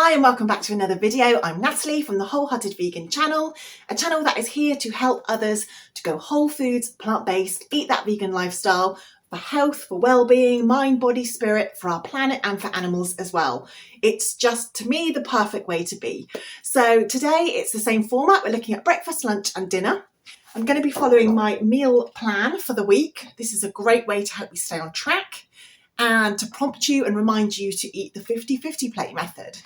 Hi and welcome back to another video. I'm Natalie from the Wholehearted Vegan channel, a channel that is here to help others to go whole foods, plant-based, eat that vegan lifestyle for health, for well-being, mind, body, spirit, for our planet and for animals as well. It's just, to me, the perfect way to be. So today it's the same format. We're looking at breakfast, lunch and dinner. I'm going to be following my meal plan for the week. This is a great way to help you stay on track and to prompt you and remind you to eat the 50-50 plate method.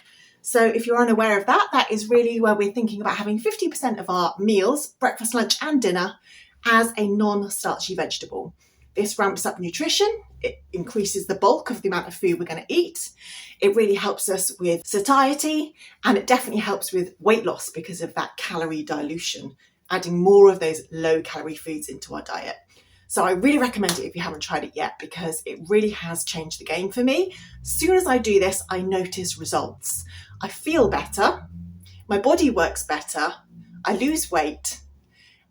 So if you're unaware of that, that is really where we're thinking about having 50% of our meals, breakfast, lunch and dinner, as a non-starchy vegetable. This ramps up nutrition, it increases the bulk of the amount of food we're going to eat, it really helps us with satiety, and it definitely helps with weight loss because of that calorie dilution, adding more of those low-calorie foods into our diet. So I really recommend it if you haven't tried it yet, because it really has changed the game for me. As soon as I do this, I notice results. I feel better, my body works better, I lose weight,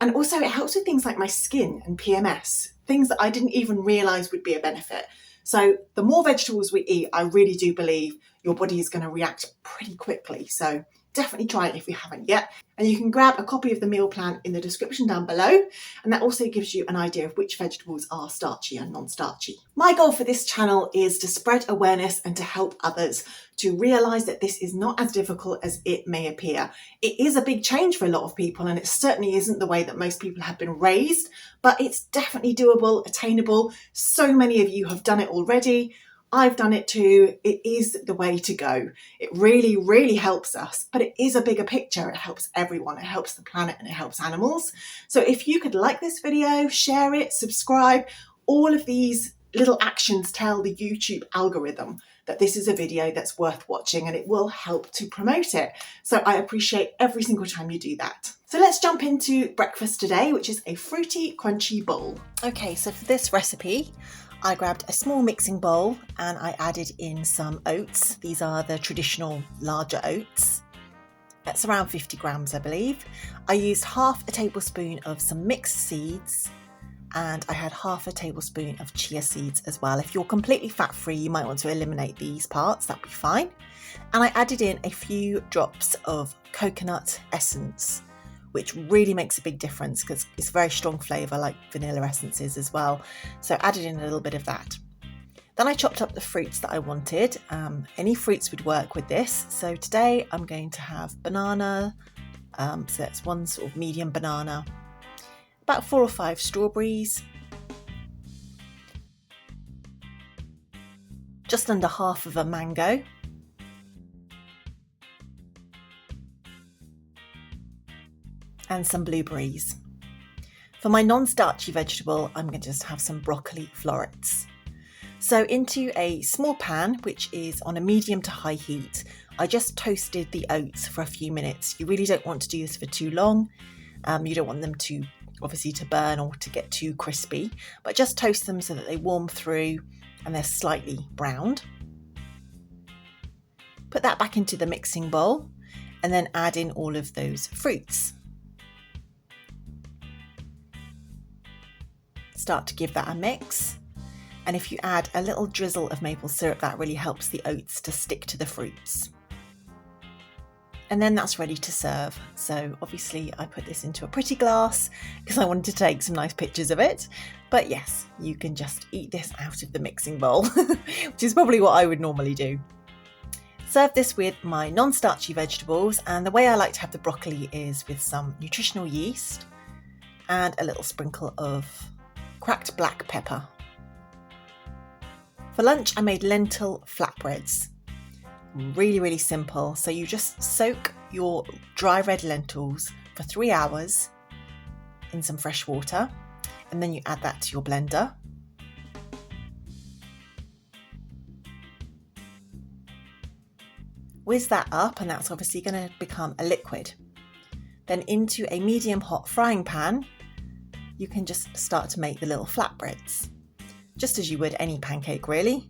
and also it helps with things like my skin and PMS, things that I didn't even realise would be a benefit. So the more vegetables we eat, I really do believe your body is going to react pretty quickly. So definitely try it if you haven't yet. And you can grab a copy of the meal plan in the description down below. And that also gives you an idea of which vegetables are starchy and non-starchy. My goal for this channel is to spread awareness and to help others to realise that this is not as difficult as it may appear. It is a big change for a lot of people, and it certainly isn't the way that most people have been raised, but it's definitely doable, attainable. So many of you have done it already. I've done it too. It is the way to go. It really, really helps us, but it is a bigger picture. It helps everyone. It helps the planet and it helps animals. So if you could like this video, share it, subscribe, all of these little actions tell the YouTube algorithm that this is a video that's worth watching, and it will help to promote it. So I appreciate every single time you do that. So let's jump into breakfast today, which is a fruity, crunchy bowl. Okay, so for this recipe, I grabbed a small mixing bowl and I added in some oats. These are the traditional larger oats. That's around 50 grams, I believe. I used half a tablespoon of some mixed seeds, and I had half a tablespoon of chia seeds as well. If you're completely fat-free, you might want to eliminate these parts, that'd be fine. And I added in a few drops of coconut essence, which really makes a big difference because it's a very strong flavour, like vanilla essences as well. So added in a little bit of that. Then I chopped up the fruits that I wanted. Any fruits would work with this. So today I'm going to have banana, so that's one sort of medium banana, about 4 or 5 strawberries, just under half of a mango, and some blueberries. For my non-starchy vegetable, I'm going to just have some broccoli florets. So into a small pan, which is on a medium to high heat, I just toasted the oats for a few minutes. You really don't want to do this for too long. You don't want them to, obviously, to burn or to get too crispy, but just toast them so that they warm through and they're slightly browned. Put that back into the mixing bowl and then add in all of those fruits. Start to give that a mix, and if you add a little drizzle of maple syrup, that really helps the oats to stick to the fruits. And then that's ready to serve. So obviously I put this into a pretty glass because I wanted to take some nice pictures of it, but yes, you can just eat this out of the mixing bowl, which is probably what I would normally do. Serve this with my non-starchy vegetables, and the way I like to have the broccoli is with some nutritional yeast and a little sprinkle of cracked black pepper. For lunch, I made lentil flatbreads. Really, really simple. So you just soak your dry red lentils for 3 hours in some fresh water, and then you add that to your blender. Whiz that up, and that's obviously going to become a liquid. Then into a medium hot frying pan, you can just start to make the little flatbreads, just as you would any pancake really.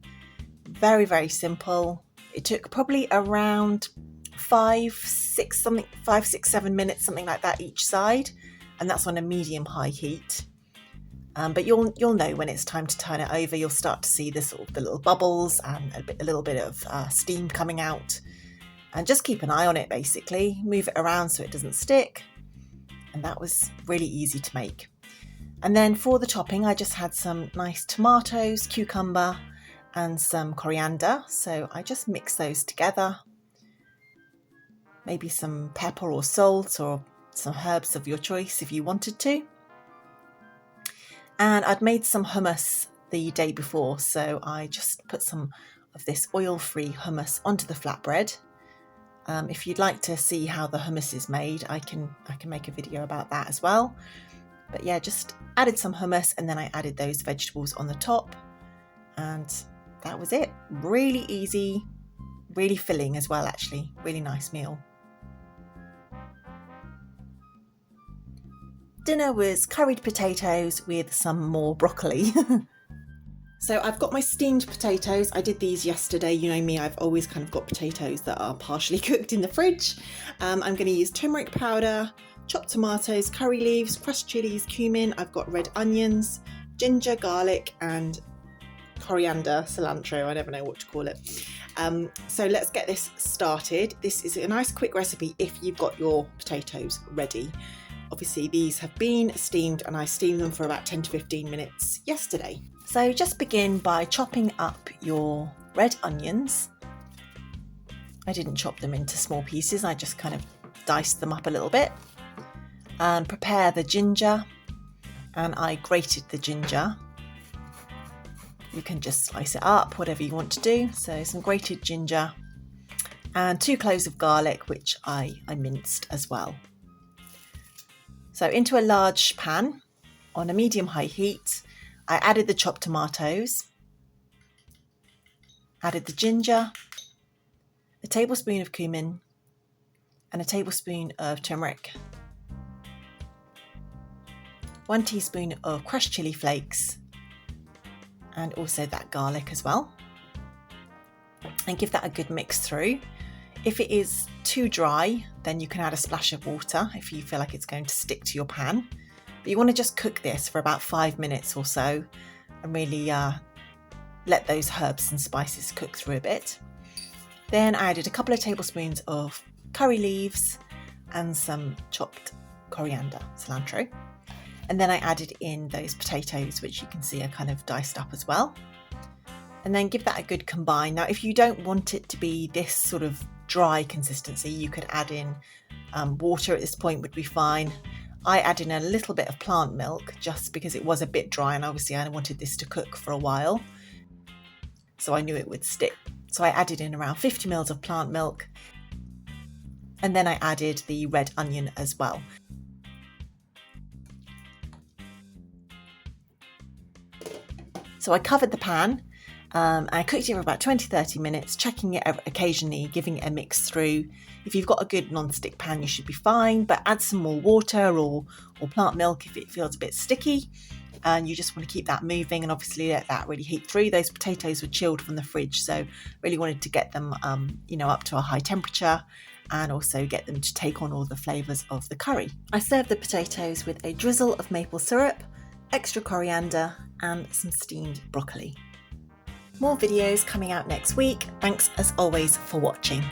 Very, very simple. It took probably around 5, 6, 7 minutes, something like that each side, and that's on a medium-high heat. But you'll know when it's time to turn it over. You'll start to see the little bubbles and a little bit of steam coming out, And just keep an eye on it basically, move it around so it doesn't stick. And that was really easy to make. And then for the topping, I just had some nice tomatoes, cucumber, and some coriander. So I just mixed those together. Maybe some pepper or salt or some herbs of your choice if you wanted to. And I'd made some hummus the day before, so I just put some of this oil-free hummus onto the flatbread. If you'd like to see how the hummus is made, I can make a video about that as well. But yeah, just added some hummus and then I added those vegetables on the top. And that was it. Really easy, really filling as well actually. Really nice meal. Dinner was curried potatoes with some more broccoli. So I've got my steamed potatoes. I did these yesterday. You know me, I've always kind of got potatoes that are partially cooked in the fridge. I'm going to use turmeric powder, chopped tomatoes, curry leaves, crushed chilies, cumin. I've got red onions, ginger, garlic, and coriander, cilantro. I never know what to call it. So let's get this started. This is a nice quick recipe if you've got your potatoes ready. Obviously these have been steamed and I steamed them for about 10 to 15 minutes yesterday. So just begin by chopping up your red onions. I didn't chop them into small pieces, I just kind of diced them up a little bit. And prepare the ginger, and I grated the ginger. You can just slice it up, whatever you want to do. So some grated ginger and 2 cloves of garlic, which I minced as well. So into a large pan on a medium-high heat, I added the chopped tomatoes, added the ginger, a tablespoon of cumin, and a tablespoon of turmeric, 1 teaspoon of crushed chili flakes, and also that garlic as well. And give that a good mix through. If it is too dry, then you can add a splash of water if you feel like it's going to stick to your pan. But you want to just cook this for about 5 minutes or so and really let those herbs and spices cook through a bit. Then I added a couple of tablespoons of curry leaves and some chopped coriander, cilantro. And then I added in those potatoes, which you can see are kind of diced up as well. And then give that a good combine. Now, if you don't want it to be this sort of dry consistency, you could add in water at this point would be fine. I added in a little bit of plant milk just because it was a bit dry and obviously I wanted this to cook for a while. So I knew it would stick. So I added in around 50 ml of plant milk. And then I added the red onion as well. So I covered the pan. I cooked it for about 20-30 minutes, checking it occasionally, giving it a mix through. If you've got a good non-stick pan, you should be fine, but add some more water or plant milk if it feels a bit sticky. And you just want to keep that moving and obviously let that really heat through. Those potatoes were chilled from the fridge, so really wanted to get them up to a high temperature and also get them to take on all the flavours of the curry. I served the potatoes with a drizzle of maple syrup, extra coriander and some steamed broccoli. More videos coming out next week. Thanks as always for watching.